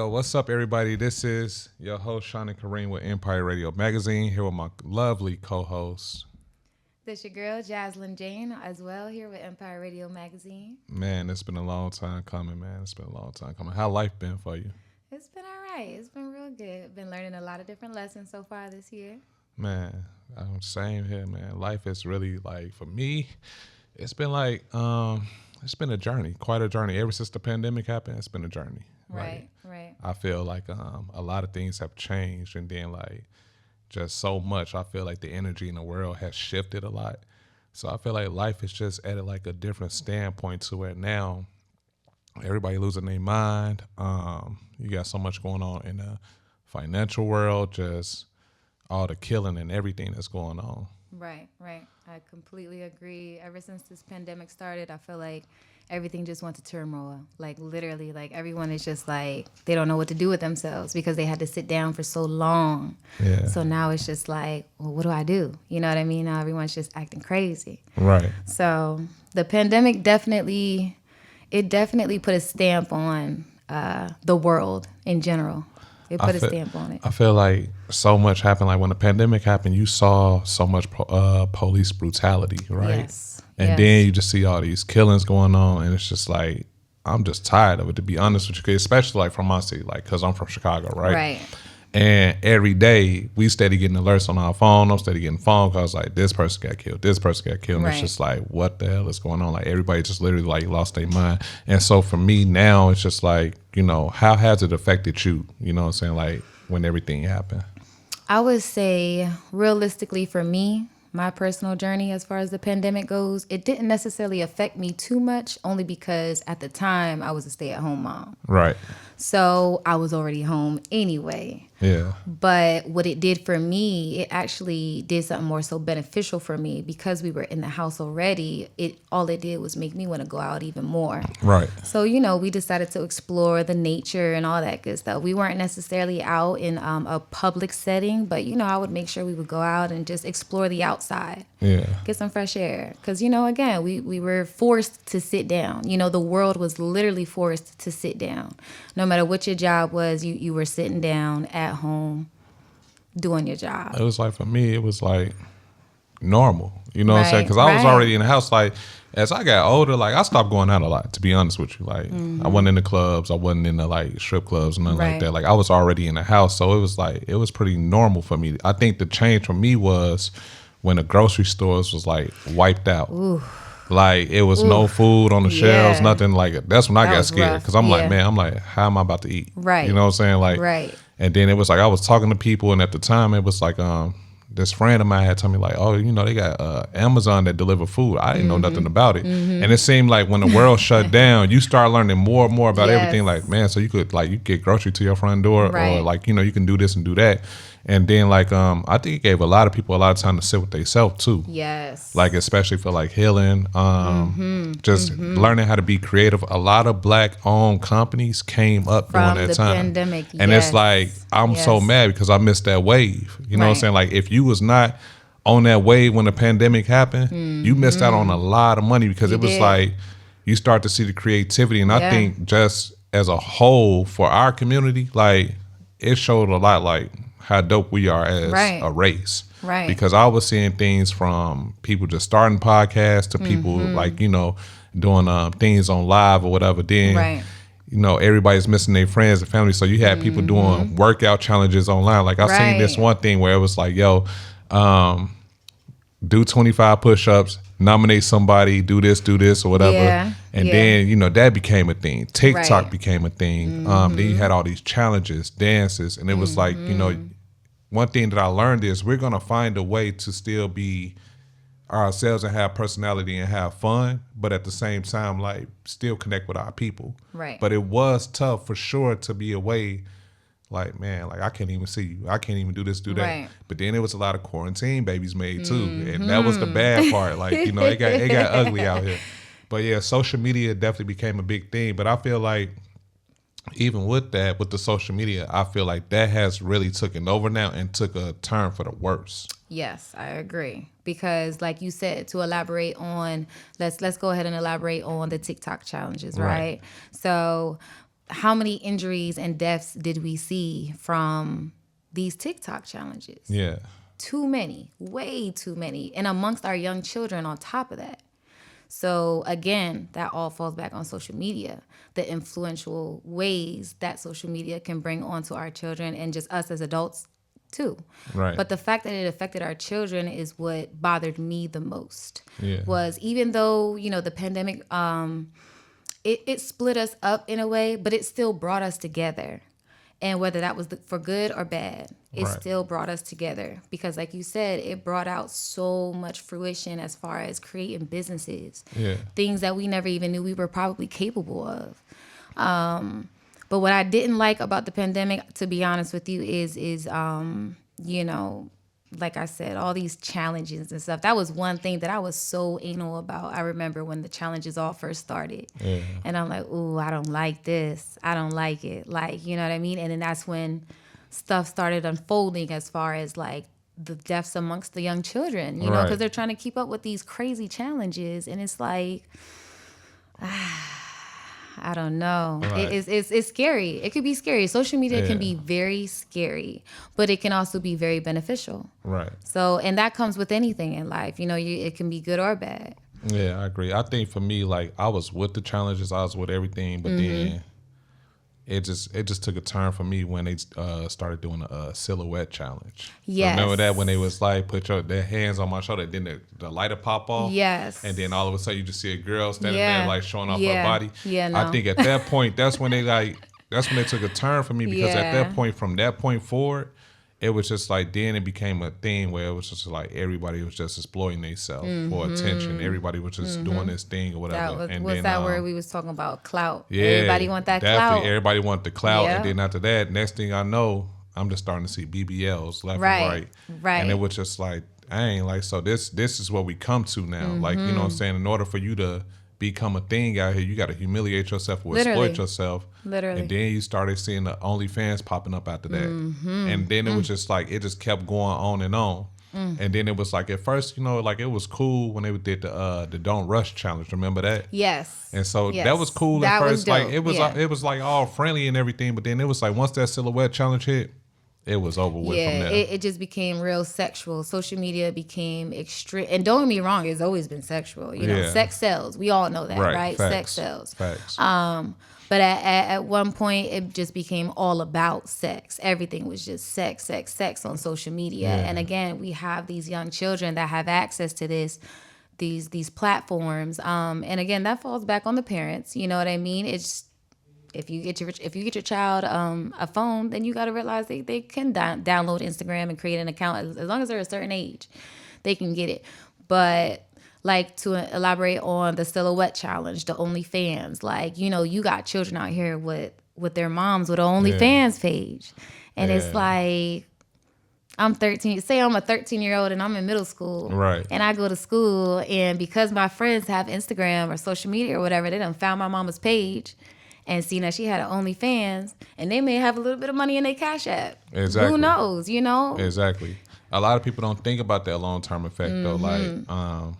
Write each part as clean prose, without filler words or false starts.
Yo, what's up, everybody? This is your host, Sean and Kareem with Empire Radio Magazine, here with my lovely co-host. This your girl, Jaslyn Jane, as well, here with Empire Radio Magazine. Man, it's been a long time coming, man. It's been a long time coming. How life been for you? It's been all right. It's been real good. Been learning a lot of different lessons so far this year. Man, I'm same here, man. Life is really like, for me, it's been like, it's been a journey, quite a journey. Ever since the pandemic happened, it's been a journey. Right. I feel like a lot of things have changed, and then like just so much. I feel like the energy in the world has shifted a lot. So I feel like life is just at like a different standpoint to where now everybody losing their mind. You got so much going on in the financial world, just all the killing and everything that's going on. Right. I completely agree. Ever since this pandemic started, I feel like everything just went to turmoil. Like literally, like everyone is just like, they don't know what to do with themselves because they had to sit down for so long. Yeah. So now it's just like, well, what do I do? You know what I mean? Now everyone's just acting crazy. Right. So the pandemic definitely put a stamp on the world in general. It put a stamp on it. I feel like so much happened. Like when the pandemic happened, you saw so much police brutality, right? Yes. And then you just see all these killings going on, and it's just like, I'm just tired of it, to be honest with you, especially like from my city, like because I'm from Chicago, right? Right. And every day we steady getting alerts on our phone. I'm steady getting phone calls like this person got killed, this person got killed. And it's just like, what the hell is going on? Like everybody just literally like lost their mind. And so for me now, it's just like, you know, how has it affected you? You know what I'm saying? Like when everything happened. I would say realistically for me, my personal journey as far as the pandemic goes, it didn't necessarily affect me too much, only because at the time I was a stay-at-home mom. Right. So I was already home anyway. Yeah. But what it did for me, it actually did something more so beneficial for me because we were in the house already. All it did was make me want to go out even more. Right. So, you know, we decided to explore the nature and all that good stuff. We weren't necessarily out in a public setting, but, you know, I would make sure we would go out and just explore the outside. Yeah. Get some fresh air. Because, you know, again, we were forced to sit down. You know, the world was literally forced to sit down. No matter what your job was, you were sitting down at home doing your job. It was like, for me, it was like normal. You know what I'm saying? Because I was already in the house. Like, as I got older, like, I stopped going out a lot, to be honest with you. Like, I wasn't in the clubs. I wasn't in the, like, strip clubs, nothing like that. Like, I was already in the house. So it was, like, it was pretty normal for me. I think the change for me was when the grocery stores was, like, wiped out. Ooh. Like, it was no food on the shelves, nothing like it. That's when I got scared. Because I'm like, man, how am I about to eat? Right. You know what I'm saying? Like, and then it was like, I was talking to people, and at the time, it was like, this friend of mine had told me like, oh, you know, they got Amazon that deliver food. I didn't know nothing about it. And it seemed like when the world shut down, you start learning more and more about everything. Like, man, so you could like, you get grocery to your front door, or like, you know, you can do this and do that. And then like, I think it gave a lot of people a lot of time to sit with themselves too. Yes. Like, especially for like healing, just learning how to be creative. A lot of Black owned companies came up from during that the time. Pandemic. And it's like, I'm so mad because I missed that wave. You know what I'm saying? Like, if you was not on that wave when the pandemic happened, you missed out on a lot of money because it was like, you start to see the creativity. And I think just as a whole for our community, like, it showed a lot like how dope we are as a race. Right. Because I was seeing things from people just starting podcasts to people like, you know, doing things on live or whatever. Then, you know, everybody's missing their friends and family. So you had people doing workout challenges online. Like, I seen this one thing where it was like, yo, do 25 push-ups, nominate somebody, do this or whatever. And then, you know, that became a thing. TikTok became a thing. Then you had all these challenges, dances. And it was like, you know, one thing that I learned is we're going to find a way to still be ourselves and have personality and have fun, but at the same time, like, still connect with our people. Right. But it was tough for sure to be away. Like, man, like, I can't even see you. I can't even do this, do that. Right. But then there was a lot of quarantine babies made too. And that was the bad part. Like, you know, it got ugly out here. But yeah, social media definitely became a big thing. But I feel like even with that, with the social media, I feel like that has really taken over now and took a turn for the worse. Yes, I agree. Because like you said, to elaborate on, let's go ahead and elaborate on the TikTok challenges, right? So how many injuries and deaths did we see from these TikTok challenges? Yeah. Too many, way too many. And amongst our young children on top of that. So again, that all falls back on social media, the influential ways that social media can bring onto our children and just us as adults too. Right. But the fact that it affected our children is what bothered me the most. Yeah. Was even though, the pandemic, it split us up in a way, but it still brought us together. And whether that was for good or bad, it Right. still brought us together. Because like you said, it brought out so much fruition as far as creating businesses. Yeah. Things that we never even knew we were probably capable of. But what I didn't like about the pandemic, to be honest with you, is like I said, all these challenges and stuff. That was one thing that I was so anal about. I remember when the challenges all first started. Yeah. And I'm like, ooh, I don't like this. I don't like it. Like, you know what I mean? And then that's when stuff started unfolding as far as like the deaths amongst the young children, you know, because they're trying to keep up with these crazy challenges. And it's like, I don't know. Right. It's scary. It could be scary. Social media can be very scary, but it can also be very beneficial. Right. So, and that comes with anything in life. It can be good or bad. Yeah, I agree. I think for me, like I was with the challenges, I was with everything, but then it just took a turn for me when they started doing a silhouette challenge. Yes. Remember that when they was like put their hands on my shoulder, then the lighter pop off. Yes. And then all of a sudden you just see a girl standing there like showing off her body. Yeah. No. I think at that point that's when they took a turn for me because at that point, from that point forward, it was just like then it became a thing where it was just like everybody was just exploiting themselves for attention. Everybody was just doing this thing or whatever. What's that word we was talking about? Clout. Yeah, everybody want that definitely. clout. Everybody want the clout, Yeah. and then after that, next thing I know, I'm just starting to see BBLs left and right. Right. And it was just like, dang, like so this is what we come to now. Like, you know what I'm saying? In order for you to become a thing out here, you got to humiliate yourself or exploit yourself. Literally. And then you started seeing the OnlyFans popping up after that. And then it was just like, it just kept going on and on. And then it was like, at first, like it was cool when they did the Don't Rush challenge. Remember that? Yes. And so that was cool at first. Like it was like all friendly and everything. But then it was like, once that silhouette challenge hit, it was over with from there. It just became real sexual. Social media became extreme. And don't get me wrong, it's always been sexual. You know, sex sells. We all know that, right? Facts. Sex sells. Facts. But at one point, it just became all about sex. Everything was just sex on social media. Yeah. And again, we have these young children that have access to these platforms. And again, that falls back on the parents. You know what I mean? It's if you get your child a phone, then you got to realize they can download Instagram and create an account as long as they're a certain age, they can get it. But like to elaborate on the silhouette challenge, the OnlyFans, like you got children out here with their moms with an OnlyFans page, and it's like I'm 13. Say I'm a 13-year-old and I'm in middle school, right? And I go to school, and because my friends have Instagram or social media or whatever, they done found my mama's page and seen that she had an OnlyFans, and they may have a little bit of money in their Cash App. Exactly. Who knows, Exactly. A lot of people don't think about that long-term effect, though. Like,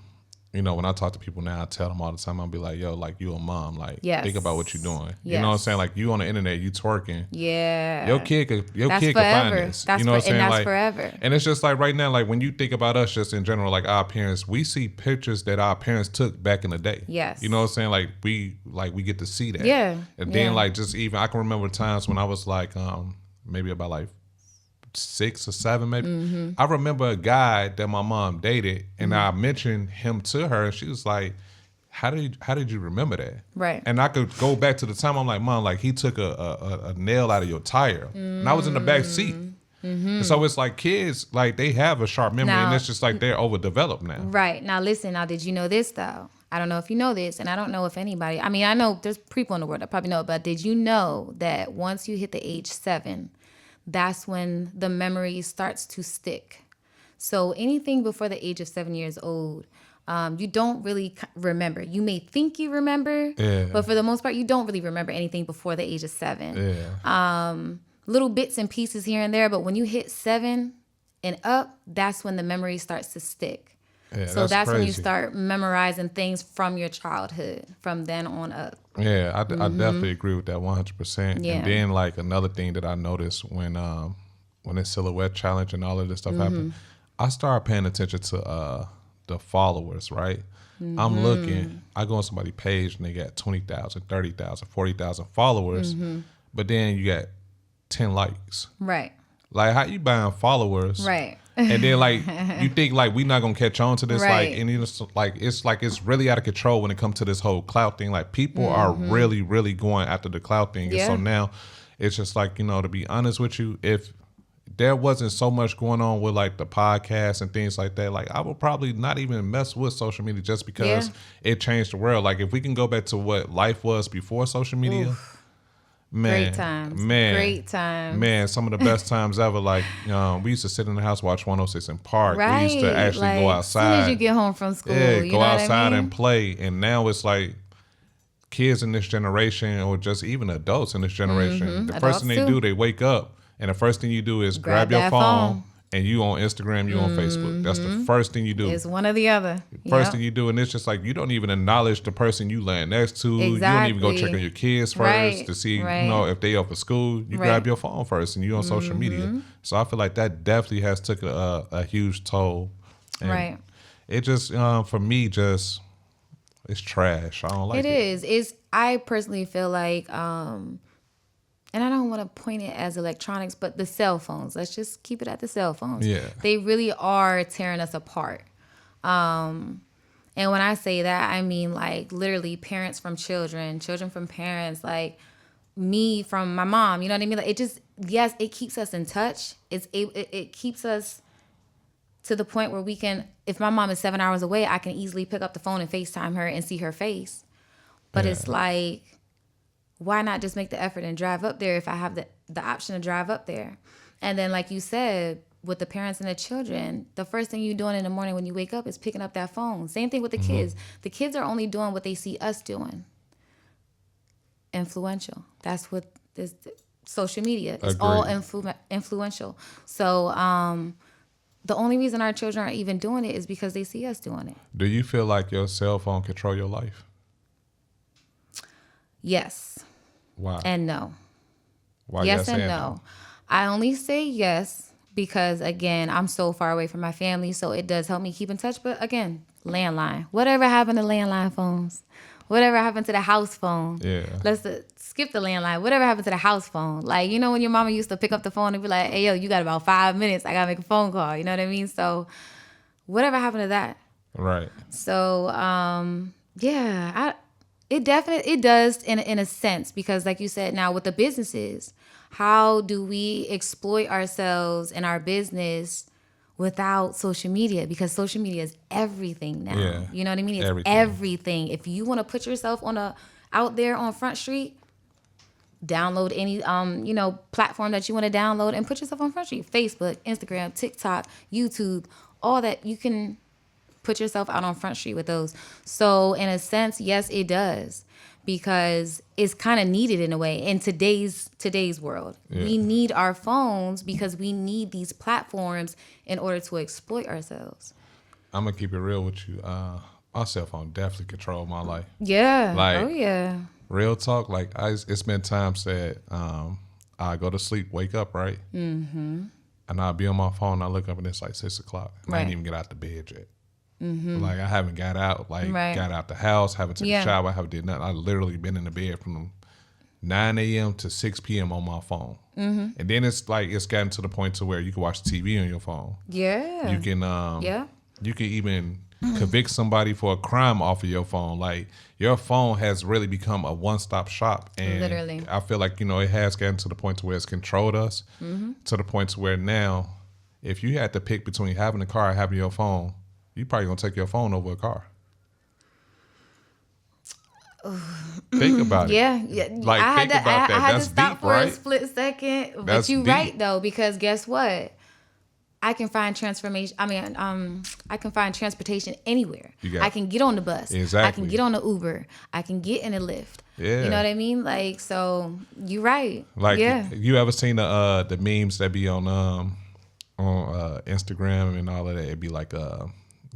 when I talk to people now, I tell them all the time, I'll be like, yo, like, you a mom. Like, think about what you're doing. Yes. You know what I'm saying? Like, you on the internet, you twerking. Yeah. Your kid could find this. That's you know what I'm saying? And that's like, forever. And it's just like right now, like, when you think about us just in general, like, our parents, we see pictures that our parents took back in the day. Yes. You know what I'm saying? Like, we get to see that. Yeah. And then, like, just even, I can remember times when I was, like, maybe about, like, 6 or 7 maybe. I remember a guy that my mom dated, and I mentioned him to her, and she was like, how did you remember that? Right. And I could go back to the time, I'm like, Mom, like he took a nail out of your tire, and I was in the back seat. And so it's like kids, like they have a sharp memory, and it's just like they're overdeveloped now. Right. Now listen, did you know this though? I don't know if you know this, and I don't know if anybody, I mean, I know there's people in the world that probably know, but did you know that once you hit the age 7, that's when the memory starts to stick? So anything before the age of 7 years old, you don't really remember. You may think you remember, but for the most part, you don't really remember anything before the age of 7. Yeah. Little bits and pieces here and there, but when you hit 7 and up, that's when the memory starts to stick. Yeah, So that's when you crazy. start memorizing things from your childhood, from then on up. Yeah, I definitely agree with that 100%. And Yeah. then like another thing that I noticed when this silhouette challenge and all of this stuff happened, I started paying attention to the followers, right? I'm looking, I go on somebody's page and they got 20,000, 30,000, 40,000 followers, but then you got 10 likes. Right. Like, how you buying followers? Right. And then like you think like we not gonna catch on to this, Right. like, and it's really out of control when it comes to this whole clout thing. Like people are really, really going after the clout thing. And so Yeah. now it's just like, to be honest with you, if there wasn't so much going on with like the podcast and things like that, like I would probably not even mess with social media just because Yeah. it changed the world. Like if we can go back to what life was before social media. Man, Great times. man, Great times. man, some of the best times ever. Like, we used to sit in the house, watch 106 in Park. Right. We used to actually go As soon as outside. you get home from school, Yeah, you go know what outside I mean? and play. And now it's like kids in this generation, or just even adults in this generation, the first thing they Adults do, too. they wake up, and the first thing you do is grab Grab your that phone, phone. and you on Instagram, you on Facebook. That's the first thing you do. It's one or the other. First Yep. thing you do, and it's just like you don't even acknowledge the person you laying next to. You don't even go check Exactly. on your kids first Right, to see, right. if they up for school. You Right. grab your phone first, and you on social media. So I feel like that definitely has took a huge toll. And Right. it just for me, just it's trash. I don't like it. It is. It's I personally feel like and I don't want to point it as electronics, but the cell phones. Let's just keep it at the cell phones. Yeah. They really are tearing us apart. And when I say that, I mean like literally parents from children, children from parents, like me from my mom. You know what I mean? Like it just, yes, it keeps us in touch. It keeps us to the point where we can, if my mom is 7 hours away, I can easily pick up the phone and FaceTime her and see her face. But Yeah. it's like, why not just make the effort and drive up there if I have the option to drive up there? And then, like you said, with the parents and the children, the first thing you're doing in the morning when you wake up is picking up that phone. Same thing with the kids. The kids are only doing what they see us doing. Influential. That's what this social media. It's all influential. So the only reason our children are even doing it is because they see us doing it. Do you feel like your cell phone control your life? Yes Why? and no. Why Yes and no. I only say yes because, again, I'm so far away from my family, so it does help me keep in touch. But again, landline. Whatever happened to landline phones? Whatever happened to the house phone? Yeah. Let's skip the landline. Whatever happened to the house phone? Like, when your mama used to pick up the phone and be like, hey, yo, you got about 5 minutes. I got to make a phone call. You know what I mean? So whatever happened to that? Right. So, yeah, it definitely, it does in a sense, because like you said, now with the businesses, how do we exploit ourselves in our business without social media? Because social media is everything now. Yeah. You know what I mean? It's Everything. everything. If you want to put yourself out there on Front Street, download any platform that you want to download and put yourself on Front Street. Facebook, Instagram, TikTok, YouTube, all that. You can put yourself out on Front Street with those. So in a sense, yes, it does, because it's kind of needed in a way in today's world. Yeah. We need our phones because we need these platforms in order to exploit ourselves. I'm gonna keep it real with you. My cell phone definitely controlled my life. Yeah. Like, oh yeah. Real talk. Like it's been times that I go to sleep, wake up, right, and I'll be on my phone. I look up and it's like 6 o'clock. And I Right. ain't even get out the bed yet. Like I haven't got out, Right. got out the house, haven't taken Yeah. a shower, haven't did nothing. I literally been in the bed from 9 a.m. to 6 p.m. on my phone. And then it's gotten to the point to where you can watch TV on your phone. Yeah. You can Yeah. you can even convict somebody for a crime off of your phone. Like your phone has really become a one-stop shop, and Literally. I feel like it has gotten to the point to where it's controlled us, to the point to where now, if you had to pick between having a car and having your phone, you probably gonna take your phone over a car. Think about it. Yeah. Like, I think about that. I had That's to stop deep, for right? a split second. But That's you're deep. right though, because guess what? I can find transformation. I can find transportation anywhere. I can get on the bus. Exactly. I can get on the Uber. I can get in a Lyft. Yeah. You know what I mean? Like, so you're right. Like, yeah. you ever seen the memes that be on Instagram and all of that? It'd be like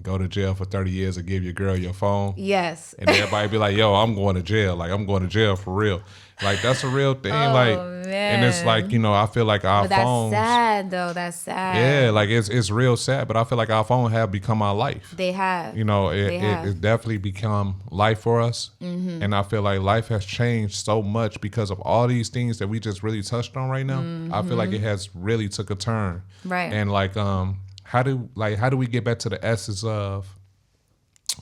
go to jail for 30 years and give your girl your phone. Yes. And everybody be like, yo, I'm going to jail. Like, I'm going to jail for real. Like, that's a real thing. Oh, like, man. and it's like, you know, I feel like our But that's phones. sad, though. That's sad. Yeah, like, it's real sad. But I feel like our phone have become our life. They have. You know, it definitely become life for us. Mm-hmm. And I feel like life has changed so much because of all these things that we just really touched on right now. Mm-hmm. I feel like it has really took a turn. Right. And like, how do we get back to the essence of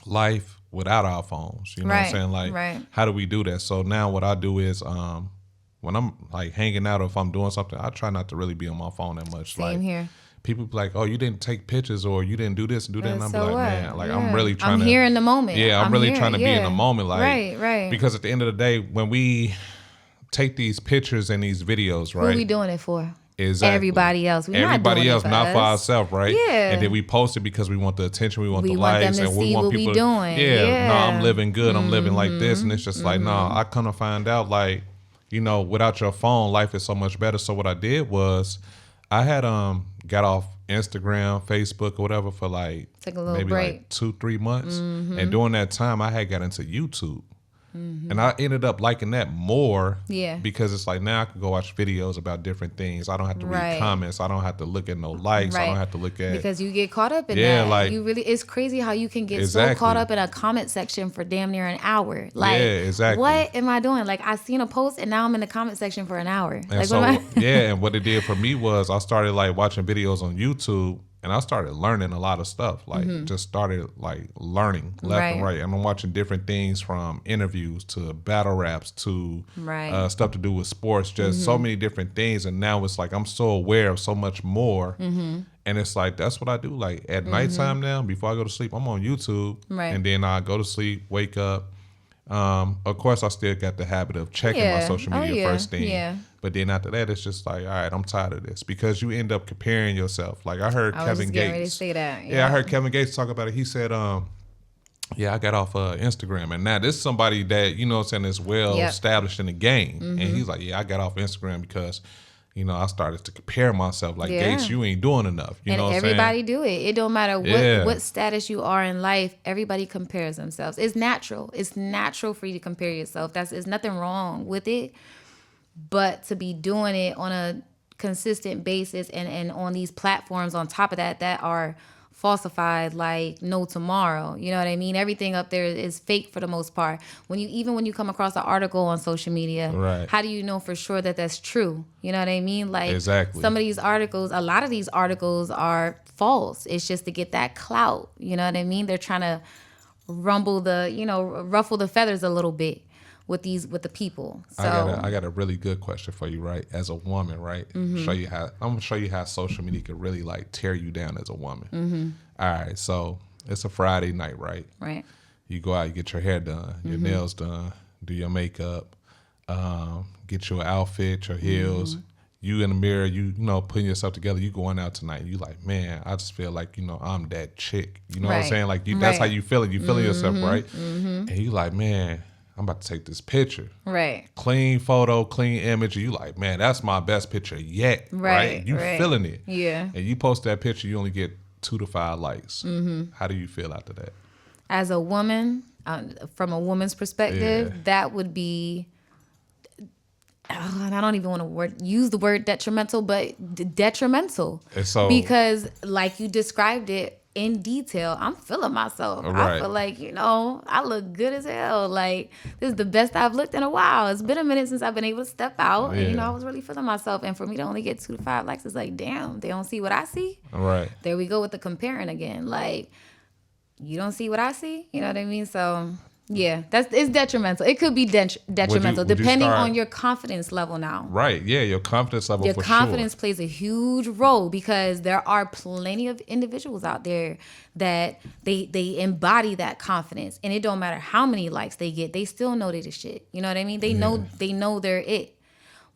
life without our phones? You know what I'm saying? Like, how do we do that? So now what I do is, when I'm like hanging out or if I'm doing something, I try not to really be on my phone that much. Same like, here. People be like, oh, you didn't take pictures or you didn't do this and do that. And I'm so like, what? man, like I'm really trying to. I'm here in the moment. Yeah, I'm really trying to be in the moment. Like, right. Because at the end of the day, when we take these pictures and these videos, right? Who are we doing it for? Exactly. Everybody else. Everybody else, not for us. ourselves, right? Yeah. And then we post it because we want the attention, we want the want likes, them to and we see want what people we doing. Yeah, no, I'm living good. I'm living like this, and it's just like, no, I kind of find out like, you know, without your phone, life is so much better. So what I did was, I had got off Instagram, Facebook, or whatever for like maybe break. like 2-3 months, and during that time, I had got into YouTube. And I ended up liking that more because it's like now I can go watch videos about different things. I don't have to read comments. I don't have to look at no likes. I don't have to look at because you get caught up in that. Like you really, it's crazy how you can get so caught up in a comment section for damn near an hour. Like, what am I doing? Like, I seen a post and now I'm in the comment section for an hour. And like, so and what it did for me was I started like watching videos on YouTube. And I started learning a lot of stuff, like just started like learning left and right. And I'm watching different things from interviews to battle raps to stuff to do with sports, just so many different things. And now it's like I'm so aware of so much more. And it's like, that's what I do. Like at nighttime now, before I go to sleep, I'm on YouTube. And then I go to sleep, wake up. Of course, I still got the habit of checking my social media first thing. But then after that, it's just like, all right, I'm tired of this because you end up comparing yourself. Like I heard Kevin Gates. Ready to say that. I heard Kevin Gates talk about it. He said, I got off Instagram. And now this is somebody that, you know what I'm saying, is well established in the game. And he's like, I got off Instagram because, you know, I started to compare myself. Like, Gates, you ain't doing enough. You know what I'm saying? Everybody do it. It don't matter what status you are in life. Everybody compares themselves. It's natural. It's natural for you to compare yourself. There's nothing wrong with it. But to be doing it on a consistent basis and on these platforms on top of that are falsified like no tomorrow. You know what I mean? Everything up there is fake for the most part. When you come across an article on social media, how do you know for sure that that's true? You know what I mean? Like some of these articles, a lot of these articles are false. It's just to get that clout. You know what I mean? They're trying to ruffle the feathers a little bit with the people. So I got a really good question for you, right? As a woman, right? I'm gonna show you how social media can really like tear you down as a woman. All right, so it's a Friday night, right? Right. You go out, you get your hair done, your nails done, do your makeup, get your outfit, your heels. You in the mirror, you know, putting yourself together. You going out tonight. You like, man, I just feel like, you know, I'm that chick. You know what I'm saying? Like that's how you feeling. You feeling yourself, right? And you like, man, I'm about to take this picture. Right. Clean photo, clean image. And you like, man, that's my best picture yet. Right. You feeling it. Yeah. And you post that picture, you only get 2 to 5 likes. How do you feel after that? As a woman, from a woman's perspective, that would be, and I don't even want to use the word detrimental, but detrimental. So, because like you described it, in detail, I'm feeling myself. I feel like, you know, I look good as hell. Like, this is the best I've looked in a while. It's been a minute since I've been able to step out. And, you know, I was really feeling myself. And for me to only get 2 to 5 likes, it's like, damn, they don't see what I see. Right. There we go with the comparing again. Like, you don't see what I see. You know what I mean? So, yeah, it's detrimental. It could be detrimental depending on your confidence level now. Right. Yeah, your confidence level. Your confidence plays a huge role because there are plenty of individuals out there that they embody that confidence, and it don't matter how many likes they get, they still know they the shit. You know what I mean? They know they're it.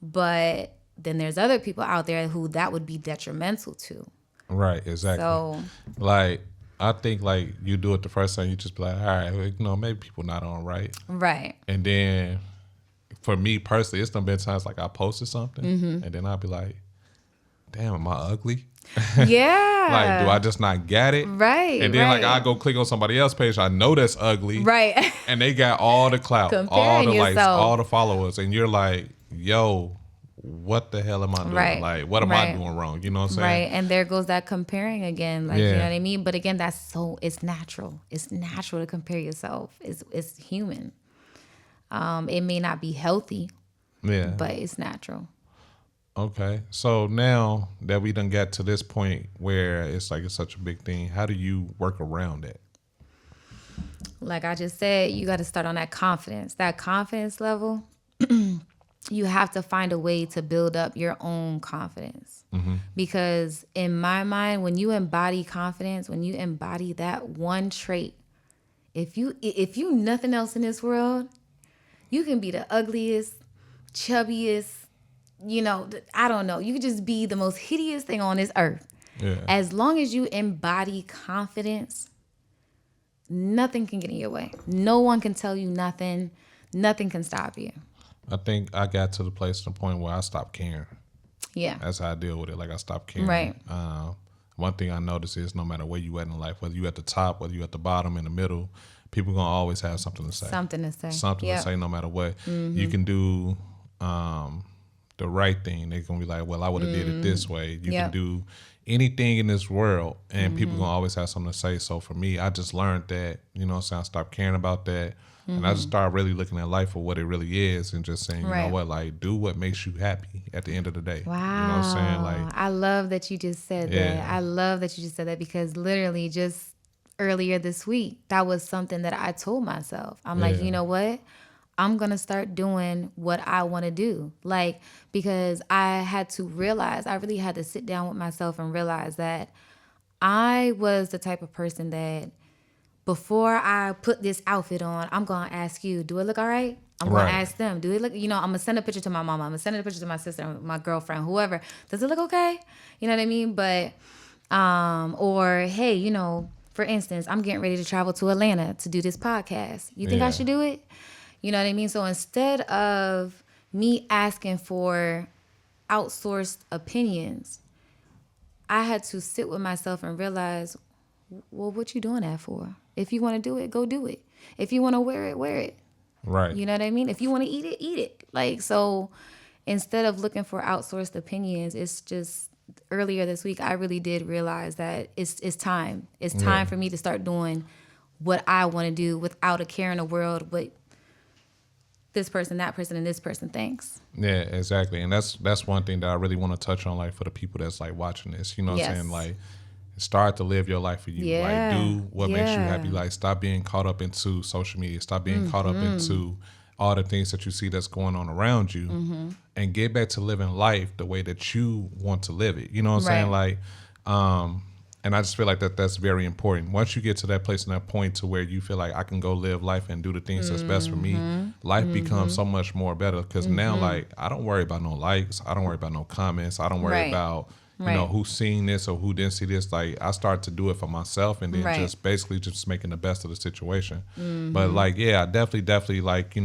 But then there's other people out there who that would be detrimental to. Right. Exactly. So, like, I think like you do it the first time, you just be like, all right, you know, maybe people not on right. And then for me personally, it's done been times like I posted something and then I'll be like, damn, am I ugly? Yeah. Like, do I just not get it? Right. And then right. like I go click on somebody else's page, I know that's ugly. Right. And they got all the clout, all Comparing the likes, yourself. all the followers. And you're like, yo, what the hell am I doing? Right. Like, what am I doing wrong? You know what I'm saying? Right. And there goes that comparing again. Like, you know what I mean? But again, it's natural. It's natural to compare yourself. It's human. It may not be healthy. Yeah. But it's natural. Okay. So now that we done got to this point where it's like it's such a big thing, how do you work around it? Like I just said, you got to start on that confidence. That confidence level, you have to find a way to build up your own confidence. Mm-hmm. Because in my mind, when you embody confidence, when you embody that one trait, if you nothing else in this world, you can be the ugliest, chubbiest, I don't know. You could just be the most hideous thing on this earth. Yeah. As long as you embody confidence, nothing can get in your way. No one can tell you nothing. Nothing can stop you. I think I got to the point where I stopped caring. Yeah. That's how I deal with it. Like I stopped caring. Right. One thing I noticed is no matter where you at in life, whether you at the top, whether you at the bottom, in the middle, people gonna always have something to say. Something to say no matter what. Mm-hmm. You can do the right thing. They're gonna be like, well, I would have did it this way. You can do anything in this world and people gonna always have something to say. So for me, I just learned that, I stopped caring about that. And I just started really looking at life for what it really is and just saying, you know what, like do what makes you happy at the end of the day. Wow. You know what I'm saying? Like, I love that you just said that. I love that you just said that because literally just earlier this week, that was something that I told myself. I'm like, you know what? I'm going to start doing what I want to do. Like, because I had to realize, I really had to sit down with myself and realize that I was the type of person that before I put this outfit on, I'm going to ask you, do it look all right? I'm going to ask them, do it look, I'm going to send a picture to my mama. I'm going to send a picture to my sister, my girlfriend, whoever. Does it look okay? You know what I mean? But, or, hey, for instance, I'm getting ready to travel to Atlanta to do this podcast. You think I should do it? You know what I mean? So instead of me asking for outsourced opinions, I had to sit with myself and realize, well, what you doing that for? If you want to do it, go do it. If you want to wear it, wear it. Right. You know what I mean? If you want to eat it, eat it. Like, so instead of looking for outsourced opinions, it's just earlier this week, I really did realize that it's time. It's time for me to start doing what I want to do without a care in the world what this person, that person, and this person thinks. Yeah, exactly. And that's one thing that I really want to touch on, like, for the people that's, like, watching this. You know what I'm saying? Like, start to live your life for you. Yeah. Like, do what makes you happy. Like, stop being caught up into social media. Stop being caught up into all the things that you see that's going on around you, and get back to living life the way that you want to live it. You know what I'm saying? Like, and I just feel like that's very important. Once you get to that place and that point to where you feel like I can go live life and do the things that's best for me, life becomes so much more better. Because now, like, I don't worry about no likes. I don't worry about no comments. I don't worry about who's seen this or who didn't see this. Like, I start to do it for myself and then just basically just making the best of the situation. But like, I definitely like,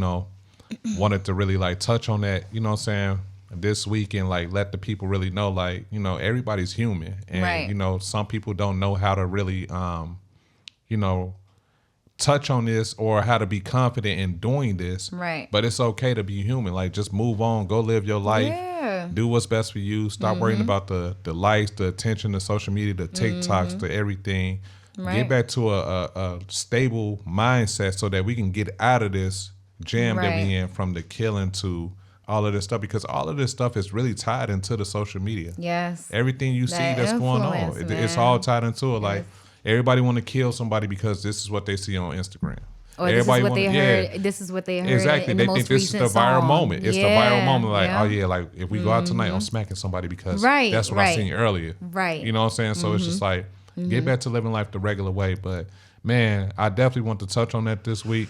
wanted to really like touch on that, you know what I'm saying, this week, and like let the people really know, like, everybody's human, and some people don't know how to really touch on this or how to be confident in doing this. Right. But it's okay to be human. Like, just move on, go live your life. Yeah. Do what's best for you. Stop worrying about the likes, the attention, the social media, the TikToks, the everything. Right. Get back to a stable mindset so that we can get out of this jam that we in, from the killing to all of this stuff, because all of this stuff is really tied into the social media. Yes. Everything you see that's going on, it's all tied into it. Yes. Like, everybody want to kill somebody because this is what they see on Instagram. Or everybody this is what they heard. This is what they heard. Exactly. They think this is the viral moment. It's the viral moment. Like, oh yeah, like if we go out tonight, I'm smacking somebody because that's what I seen earlier. Right. You know what I'm saying? So it's just like, get back to living life the regular way. But man, I definitely want to touch on that this week.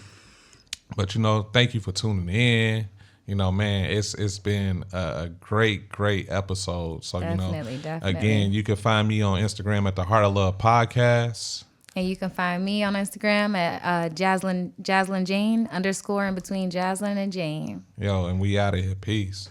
But thank you for tuning in. Man, it's been a great episode. So, definitely. Again, you can find me on Instagram at the Heart of Love Podcast. And you can find me on Instagram at Jaslyn Jane _ in between Jaslyn and Jane. Yo, and we out of here. Peace.